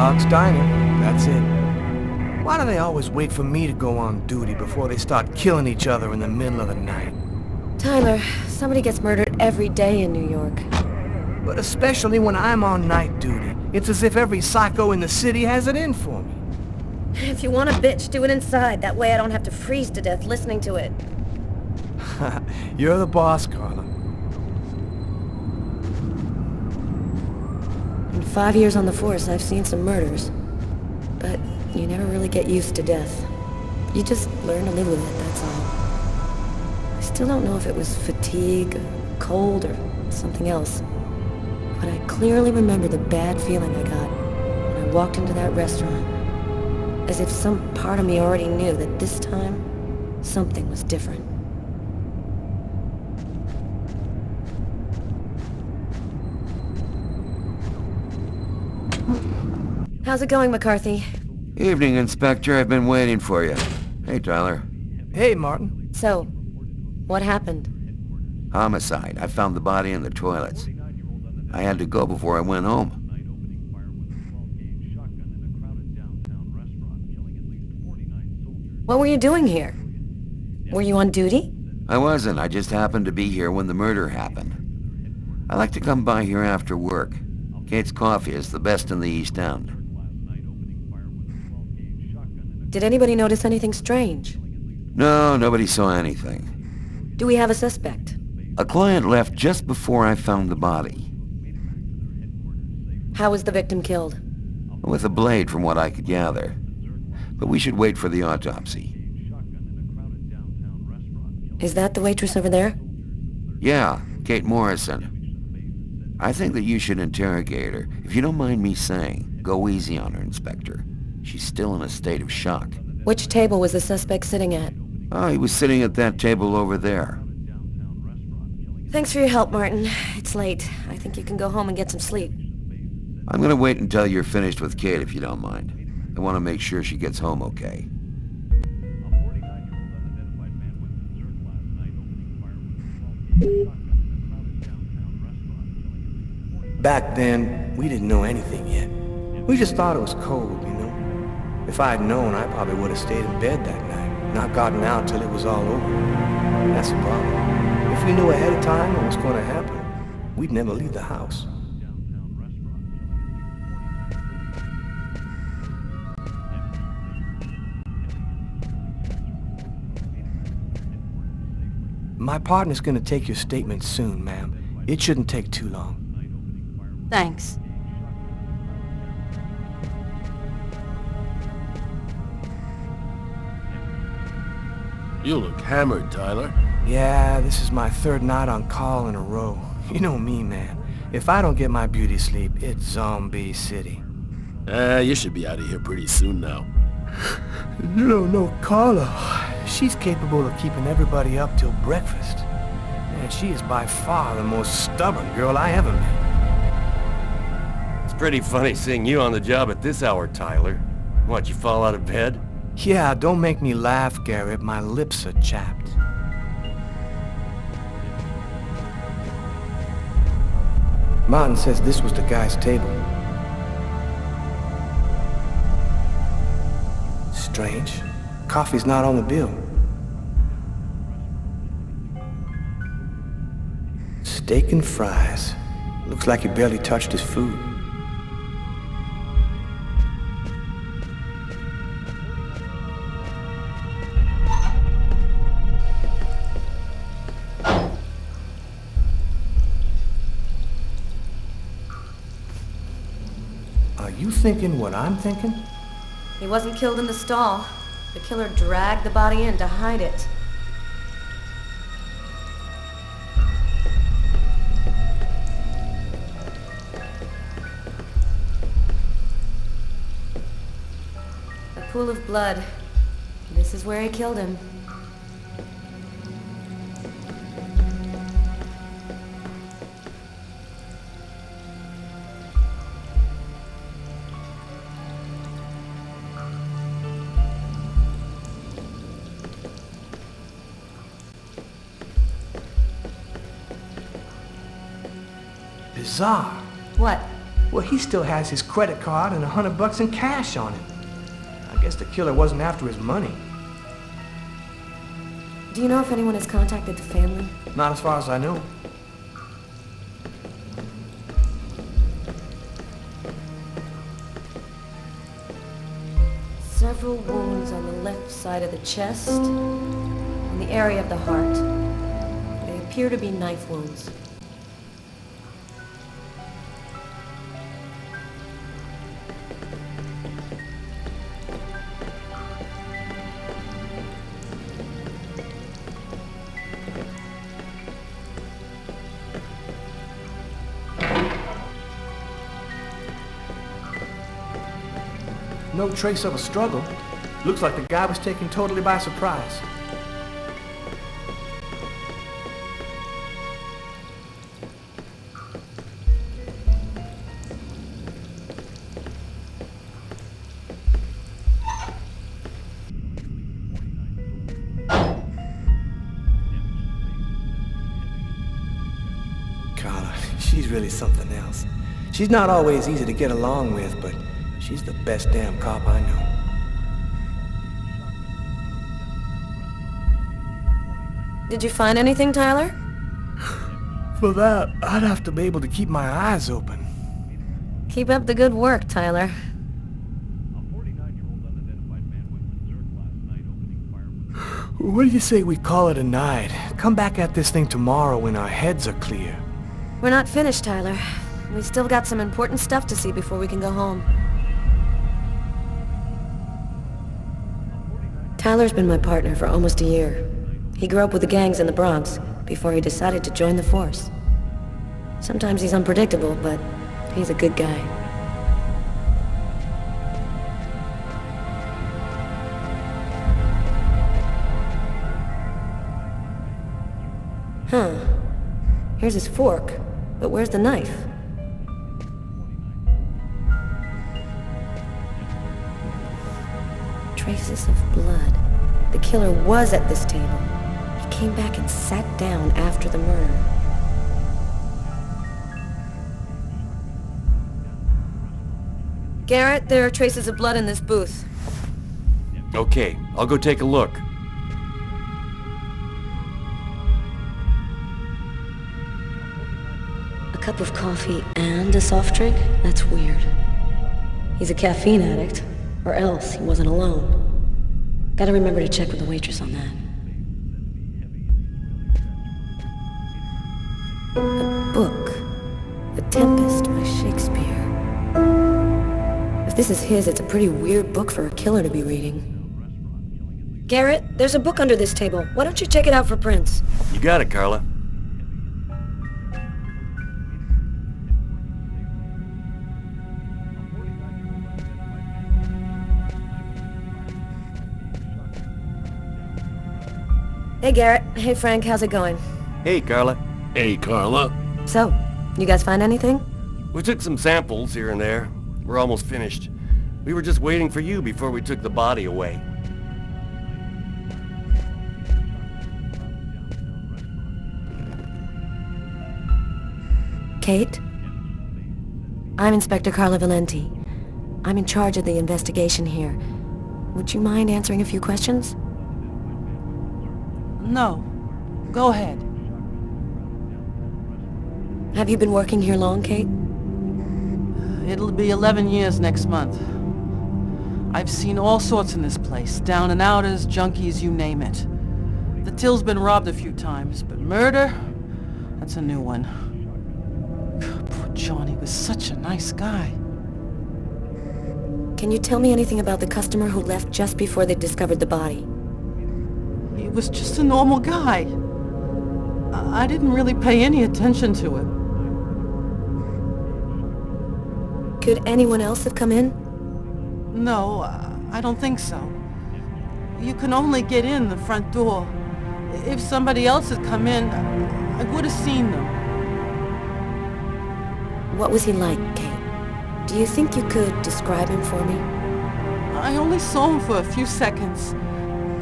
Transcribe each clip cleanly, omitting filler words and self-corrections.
Dog's Diner, that's it. Why do they always wait for me to go on duty before they start killing each other in the middle of the night? Tyler, somebody gets murdered every day in New York. But especially when I'm on night duty. It's as if every psycho in the city has it in for me. If you want a bitch, do it inside. That way I don't have to freeze to death listening to it. You're the boss, Carla. In 5 years on the force, I've seen some murders. But you never really get used to death. You just learn to live with it, that's all. I still don't know if it was fatigue, cold, or something else. But I clearly remember the bad feeling I got when I walked into that restaurant. As if some part of me already knew that this time, something was different. How's it going, McCarthy? Evening, Inspector. I've been waiting for you. Hey, Tyler. Hey, Martin. So, what happened? Homicide. I found the body in the toilets. I had to go before I went home. What were you doing here? Were you on duty? I wasn't. I just happened to be here when the murder happened. I like to come by here after work. Kate's Coffee is the best in the East End. Did anybody notice anything strange? No, nobody saw anything. Do we have a suspect? A client left just before I found the body. How was the victim killed? With a blade, from what I could gather. But we should wait for the autopsy. Is that the waitress over there? Yeah, Kate Morrison. I think that you should interrogate her. If you don't mind me saying, go easy on her, Inspector. She's still in a state of shock. Which table was the suspect sitting at? Oh, he was sitting at that table over there. Thanks for your help, Martin. It's late. I think you can go home and get some sleep. I'm gonna wait until you're finished with Kate, if you don't mind. I want to make sure she gets home okay. Back then, we didn't know anything yet. We just thought it was cold, you know? If I had known, I probably would have stayed in bed that night, not gotten out till it was all over. That's the problem. If we knew ahead of time what was going to happen, we'd never leave the house. My partner's gonna take your statement soon, ma'am. It shouldn't take too long. Thanks. You look hammered, Tyler. Yeah, this is my third night on call in a row. You know me, man. If I don't get my beauty sleep, it's Zombie City. You should be out of here pretty soon now. You don't know Carla. She's capable of keeping everybody up till breakfast. And she is by far the most stubborn girl I ever met. It's pretty funny seeing you on the job at this hour, Tyler. What, you fall out of bed? Yeah, don't make me laugh, Garrett. My lips are chapped. Martin says this was the guy's table. Strange. Coffee's not on the bill. Steak and fries. Looks like he barely touched his food. Are you thinking what I'm thinking? He wasn't killed in the stall. The killer dragged the body in to hide it. A pool of blood. This is where he killed him. Bizarre. What? Well, he still has his credit card and $100 in cash on him. I guess the killer wasn't after his money. Do you know if anyone has contacted the family? Not as far as I know. Several wounds on the left side of the chest and the area of the heart. They appear to be knife wounds. No trace of a struggle. Looks like the guy was taken totally by surprise. Carla, she's really something else. She's not always easy to get along with, but she's the best damn cop I know. Did you find anything, Tyler? For that, I'd have to be able to keep my eyes open. Keep up the good work, Tyler. What do you say we call it a night? Come back at this thing tomorrow when our heads are clear. We're not finished, Tyler. We still got some important stuff to see before we can go home. Tyler's been my partner for almost a year. He grew up with the gangs in the Bronx before he decided to join the force. Sometimes he's unpredictable, but he's a good guy. Huh. Here's his fork, but where's the knife? Traces of blood. The killer was at this table. He came back and sat down after the murder. Garrett, there are traces of blood in this booth. Okay, I'll go take a look. A cup of coffee and a soft drink? That's weird. He's a caffeine addict, or else he wasn't alone. Gotta remember to check with the waitress on that. A book. The Tempest by Shakespeare. If this is his, it's a pretty weird book for a killer to be reading. Garrett, there's a book under this table. Why don't you check it out for prints? You got it, Carla. Hey, Garrett. Hey, Frank. How's it going? Hey, Carla. Hey, Carla. So, you guys find anything? We took some samples here and there. We're almost finished. We were just waiting for you before we took the body away. Kate? I'm Inspector Carla Valenti. I'm in charge of the investigation here. Would you mind answering a few questions? No. Go ahead. Have you been working here long, Kate? It'll be 11 years next month. I've seen all sorts in this place. Down and outers, junkies, you name it. The till's been robbed a few times, but murder? That's a new one. Poor Johnny was such a nice guy. Can you tell me anything about the customer who left just before they discovered the body? He was just a normal guy. I didn't really pay any attention to him. Could anyone else have come in? No, I don't think so. You can only get in the front door. If somebody else had come in, I would have seen them. What was he like, Kate? Do you think you could describe him for me? I only saw him for a few seconds.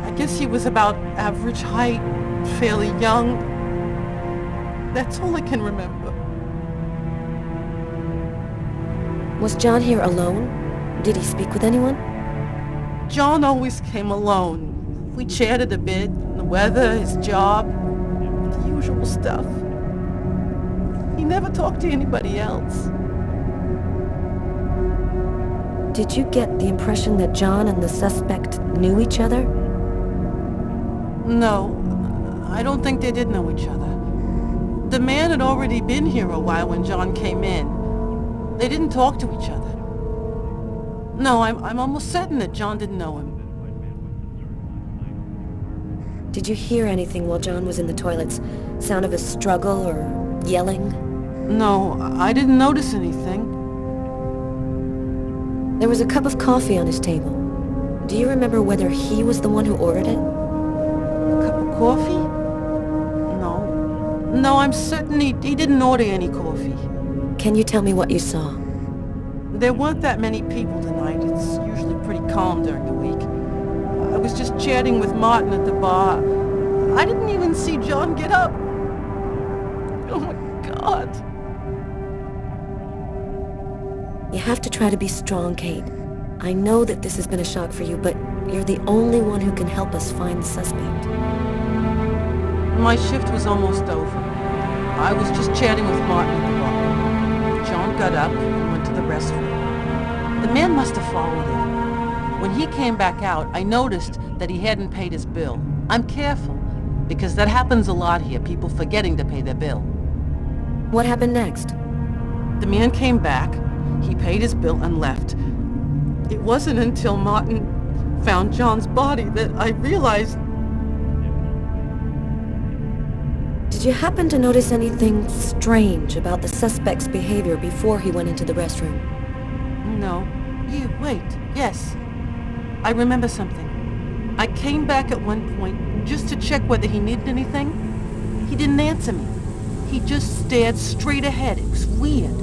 I guess he was about average height, fairly young. That's all I can remember. Was John here alone? Did he speak with anyone? John always came alone. We chatted a bit, the weather, his job, the usual stuff. He never talked to anybody else. Did you get the impression that John and the suspect knew each other? No, I don't think they did know each other. The man had already been here a while when John came in. They didn't talk to each other. No, I'm almost certain that John didn't know him. Did you hear anything while John was in the toilets? Sound of a struggle or yelling? No, I didn't notice anything. There was a cup of coffee on his table. Do you remember whether he was the one who ordered it? A cup of coffee? No. No, I'm certain he didn't order any coffee. Can you tell me what you saw? There weren't that many people tonight. It's usually pretty calm during the week. I was just chatting with Martin at the bar. I didn't even see John get up. Oh my God. You have to try to be strong, Kate. I know that this has been a shock for you, but you're the only one who can help us find the suspect. My shift was almost over. I was just chatting with Martin at the bar. John got up and went to the restroom. The man must have followed him. When he came back out, I noticed that he hadn't paid his bill. I'm careful, because that happens a lot here, people forgetting to pay their bill. What happened next? The man came back, he paid his bill and left. It wasn't until Martin found John's body that I realized... Did you happen to notice anything strange about the suspect's behavior before he went into the restroom? No. Wait. Yes. I remember something. I came back at one point just to check whether he needed anything. He didn't answer me. He just stared straight ahead. It was weird.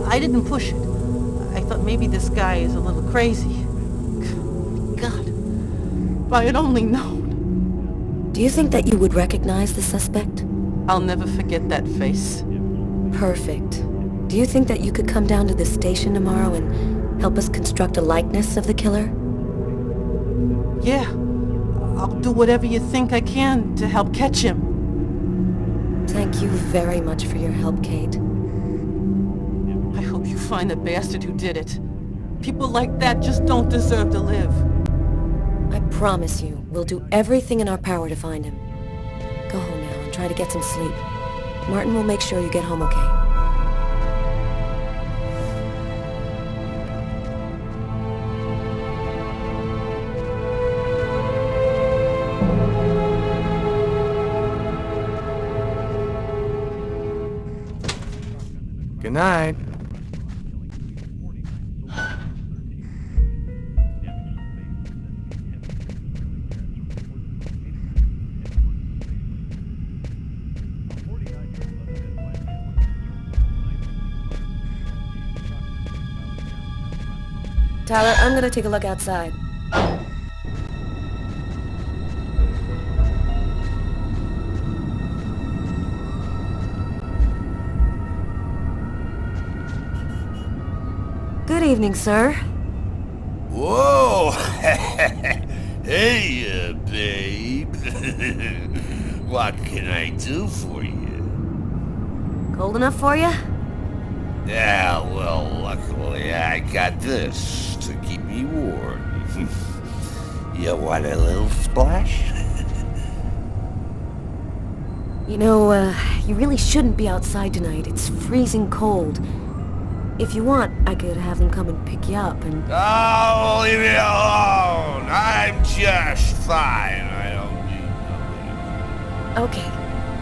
I didn't push it. I thought maybe this guy is a little crazy. God. If I had only known. Do you think that you would recognize the suspect? I'll never forget that face. Perfect. Do you think that you could come down to the station tomorrow and help us construct a likeness of the killer? Yeah. I'll do whatever you think I can to help catch him. Thank you very much for your help, Kate. I hope you find the bastard who did it. People like that just don't deserve to live. I promise you, we'll do everything in our power to find him. Go home now and try to get some sleep. Martin will make sure you get home okay. Good night. Tyler, I'm gonna take a look outside. Good evening, sir. Whoa! Hey, babe. What can I do for you? Cold enough for you? Yeah, well, luckily I got this to keep me warm. You want a little splash? You know, you really shouldn't be outside tonight. It's freezing cold. If you want, I could have them come and pick you up and... Oh, leave me alone! I'm just fine. I don't need no... Okay,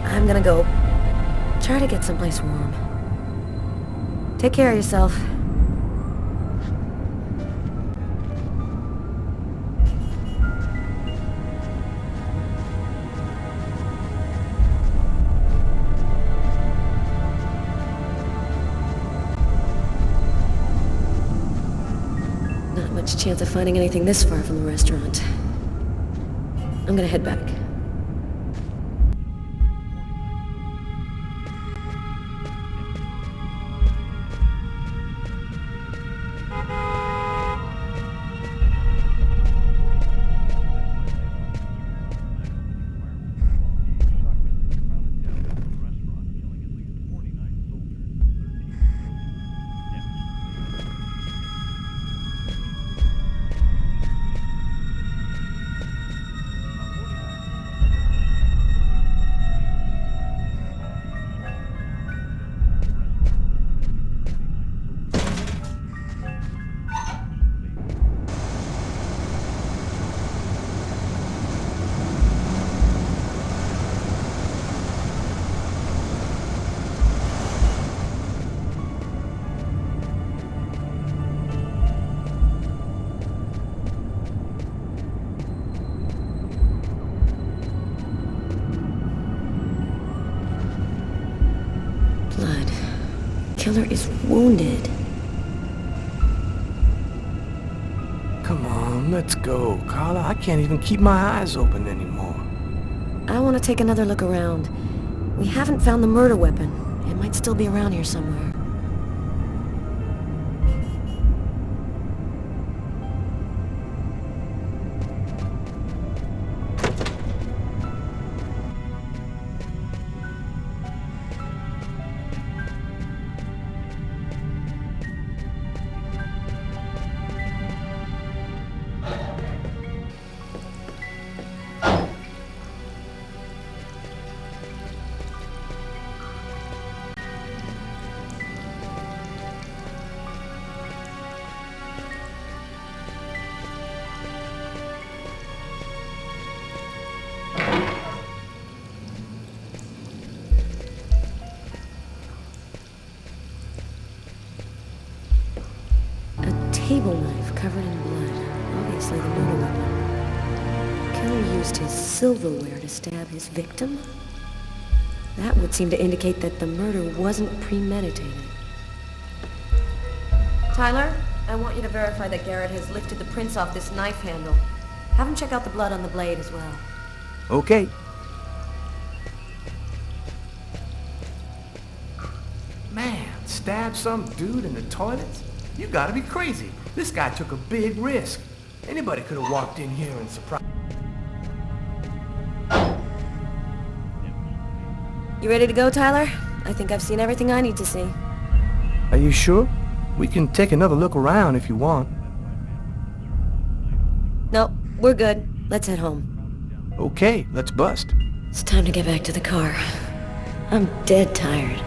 I'm gonna go. Try to get someplace warm. Take care of yourself. Not much chance of finding anything this far from the restaurant. I'm gonna head back. Blood. Killer is wounded. Come on, let's go, Carla. I can't even keep my eyes open anymore. I want to take another look around. We haven't found the murder weapon. It might still be around here somewhere. Table knife covered in blood. Obviously the murder weapon. Killer used his silverware to stab his victim? That would seem to indicate that the murder wasn't premeditated. Tyler, I want you to verify that Garrett has lifted the prints off this knife handle. Have him check out the blood on the blade as well. Okay. Man, stab some dude in the toilets? You gotta be crazy. This guy took a big risk. Anybody could have walked in here and surprised. You ready to go, Tyler? I think I've seen everything I need to see. Are you sure? We can take another look around if you want. Nope, we're good. Let's head home. Okay, let's bust. It's time to get back to the car. I'm dead tired.